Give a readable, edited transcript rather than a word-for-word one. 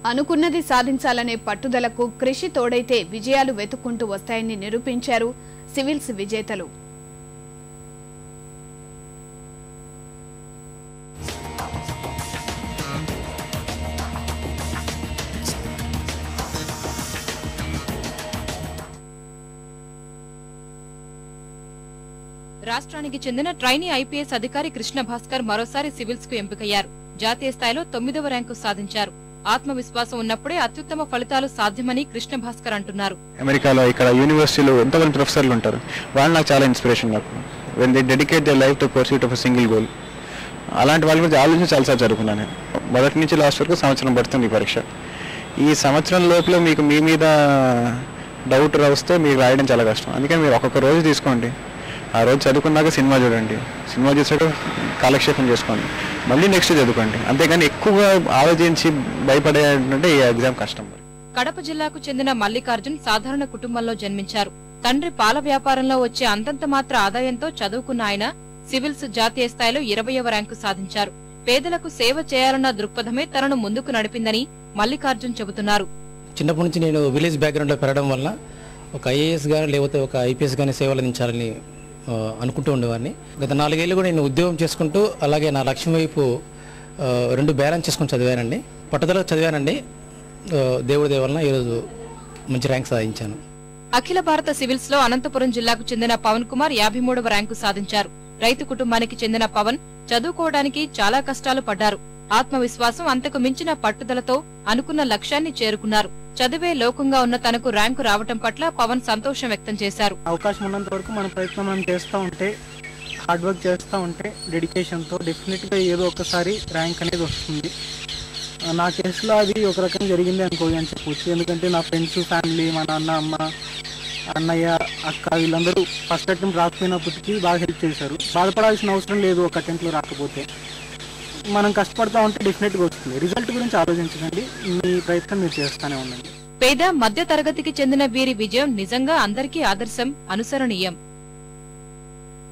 అనుకున్నది సాధించాలనే పట్టుదలకు కృషి తోడైతే విజయాలు వెతుక్కుంటూ వస్తాయని నిరూపించారు సివిల్స్ విజేతలు. రాష్ట్రానికి చెందిన ట్రైనీ ఐపీఎస్ అధికారి కృష్ణ భాస్కర్ మరోసారి సివిల్స్ కు ఎంపికయ్యారు. జాతీయ స్థాయిలో 9వ ర్యాంకు సాధించారు. ఆత్మవిశ్వాసం ఉన్నప్పుడే అత్యుత్తమ ఫలితాలు సాధ్యమని కృష్ణ భాస్కర్ అంటున్నారు. అమెరికాలో ఇక్కడ యూనివర్సిటీలో ఎంతోమంది ప్రొఫెసర్లు ఉంటారు, వాళ్ళు నాకు చాలా ఇన్స్పిరేషన్. నాకు when they dedicate they life to pursuit of single goal, అలాంటి వాళ్ళ గురించి ఆలోచించి చాలాసార్లు చదువుకున్నాను. మొదటి నుంచి లాస్ట్ వరకు సంవత్సరం పడుతుంది ఈ పరీక్ష. ఈ సంవత్సరం లోపల మీకు మీ మీద డౌట్ వస్తే మీకు రాయడం చాలా కష్టం. అందుకని మీరు ఒక్కొక్క రోజు తీసుకోండి, ఆ రోజు చదువుకున్నాక సినిమా చూడండి, సినిమా చూసాక కాలక్షేపం చేసుకోండి, మళ్ళీ నెక్స్ట్ చదువుకోండి. అంతేగాని ఎక్కువగా ఆలోచించి భయపడేటంటే ఈ ఎగ్జామ్ కష్టం. కడప జిల్లాకు చెందిన మల్లికార్జున్ సాధారణ కుటుంబంలో జన్మించారు. తండ్రి పాల వ్యాపారంలో వచ్చే అంతంత మాత్ర ఆదాయంతో చదువుకున్న ఆయన సివిల్స్ జాతీయ స్థాయిలో 20వ ర్యాంకు సాధించారు. పేదలకు సేవ చేయాలన్న దృక్పథమే తనను ముందుకు నడిపిందని మల్లికార్జున్ చెబుతున్నారు. చిన్నప్పటి నుంచి నేను విలేజ్ బ్యాక్గ్రౌండ్లో పెరగడం వల్ల ఒక ఐఏఎస్ గానీ లేకపోతే ఒక ఐపీఎస్ గానీ సేవలు అందించాలని అనుకుంటూ ఉండేవాడిని. గత 4 ఏళ్ళు కూడా నేను ఉద్యోగం చేసుకుంటూ అలాగే నా లక్ష్యం వైపు 2 బ్యాలెన్స్ చేసుకుని చదివానండి. పట్టుదల చదివానండి. దేవుడి దయ వలన ఈరోజు మంచి ర్యాంక్ సాధించాను. అఖిల భారత సివిల్స్ లో అనంతపురం జిల్లాకు చెందిన పవన్ కుమార్ 53వ ర్యాంకు సాధించారు. రైతు కుటుంబానికి చెందిన పవన్ చదువుకోవడానికి చాలా కష్టాలు పడ్డారు. ఆత్మవిశ్వాసం అంతకు మించిన పట్టుదలతో అనుకున్న లక్ష్యాన్ని చేరుకున్నారు. చదివే లోకంగా ఉన్న తనకు ర్యాంకు రావటం పట్ల పవన్ సంతోషం వ్యక్తం చేశారు. అవకాశం ఉన్నంత వరకు మన ప్రయత్నం మనం చేస్తూ ఉంటే, హార్డ్ వర్క్ చేస్తూ ఉంటే, డెడికేషన్తో డెఫినెట్గా ఏదో ఒకసారి ర్యాంక్ అనేది వస్తుంది. నా కేసులో అది ఒక రకంగా జరిగింది అనుకోవాలి అని చెప్పవచ్చు. ఎందుకంటే నా ఫ్రెండ్స్, ఫ్యామిలీ, మా నాన్న, అమ్మ, అన్నయ్య, అక్క వీళ్ళందరూ ఫస్ట్ అటెంప్ట్ రాకపోయినప్పటికీ బాగా హెల్ప్ చేశారు. బాధపడాల్సిన అవసరం లేదు ఒక అటెంప్ట్లో రాకపోతే. మనం కష్టపడతా ఉంటే డెఫినెట్గా వస్తుంది. రిజల్ట్ గురించి ఆలోచించకండి, మీ ప్రయత్నం మీరు చేస్తూనే ఉండండి. పేద మధ్య తరగతికి చెందిన వీరి విజయం నిజంగా అందరికీ ఆదర్శం, అనుసరణీయం.